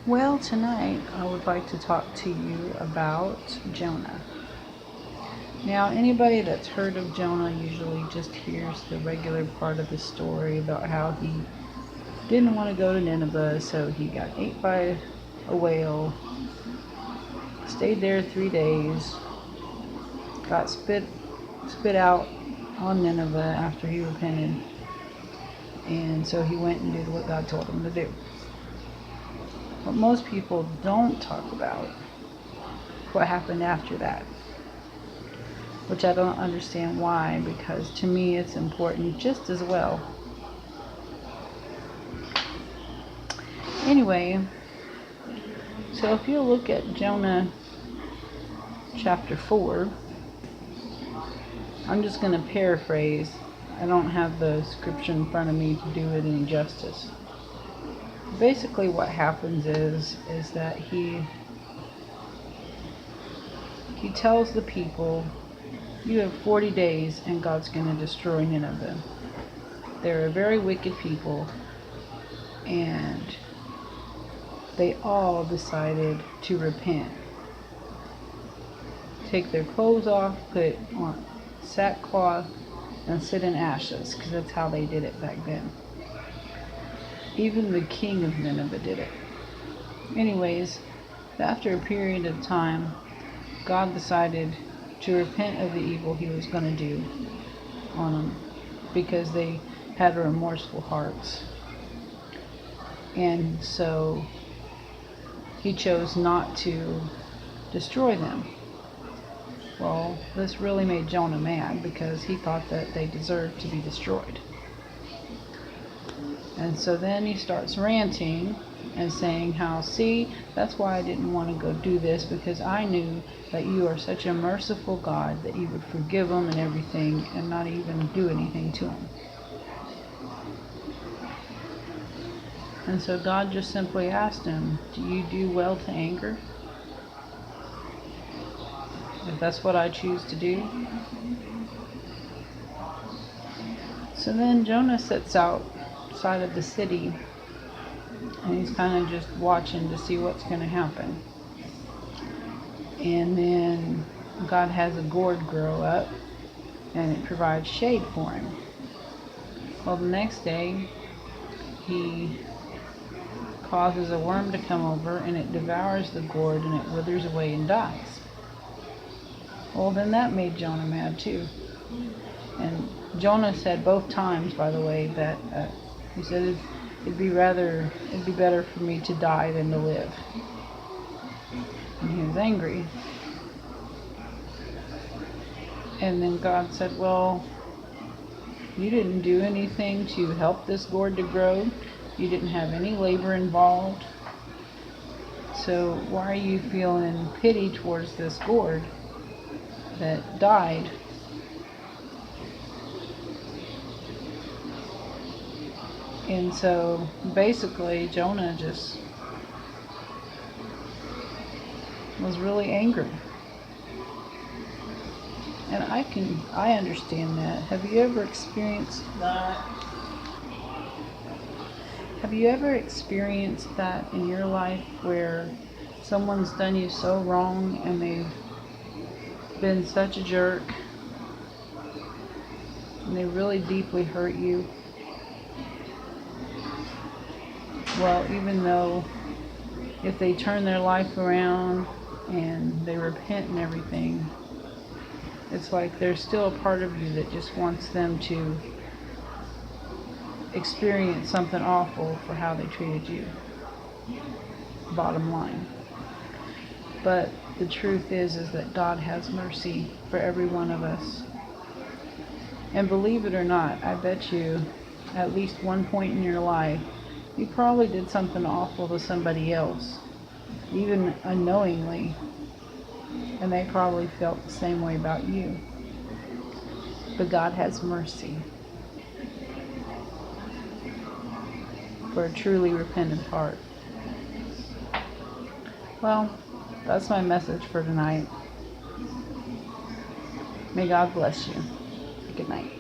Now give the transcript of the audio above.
Well, tonight I would like to talk to you about Jonah. Now, anybody that's heard of Jonah usually just hears the regular part of the story about how he didn't want to go to Nineveh, so he got ate by a whale, stayed there 3 days, got spit out on Nineveh after he repented, and so he went and did what God told him to do. What most people don't talk about, what happened after that, which I don't understand why, because to me it's important just as well. Anyway, so if you look at Jonah chapter 4, I'm just going to paraphrase. I don't have the scripture in front of me to do it any justice. Basically what happens is that he tells the people, you have 40 days and God's going to destroy Nineveh. They're a very wicked people, and they all decided to repent. Take their clothes off, put on sackcloth, and sit in ashes, because that's how they did it back then. Even the king of Nineveh did it. Anyways, after a period of time, God decided to repent of the evil he was going to do on them, because they had remorseful hearts. And so he chose not to destroy them. Well, this really made Jonah mad, because he thought that they deserved to be destroyed. And so then he starts ranting and saying how, see, that's why I didn't want to go do this, because I knew that you are such a merciful God that you would forgive them and everything and not even do anything to them. And so God just simply asked him, do you do well to anger? If that's what I choose to do. So then Jonah sits outside of the city, and he's kind of just watching to see what's going to happen. And then God has a gourd grow up, and it provides shade for him. Well, the next day, he causes a worm to come over, and it devours the gourd, and it withers away and dies. Well, then that made Jonah mad too. And Jonah said both times, by the way, that he said it'd be better for me to die than to live. And he was angry. And then God said, well, you didn't do anything to help this gourd to grow. You didn't have any labor involved. So why are you feeling pity towards this gourd that died? And so basically Jonah just was really angry. And I understand that. Have you ever experienced that? Have you ever experienced that in your life, where someone's done you so wrong and they've been such a jerk and they really deeply hurt you? Well, even though if they turn their life around and they repent and everything, it's like there's still a part of you that just wants them to experience something awful for how they treated you. Bottom line. But the truth is that God has mercy for every one of us. And believe it or not, I bet you at least one point in your life, you probably did something awful to somebody else, even unknowingly, and they probably felt the same way about you. But God has mercy for a truly repentant heart. Well, that's my message for tonight. May God bless you. Good night.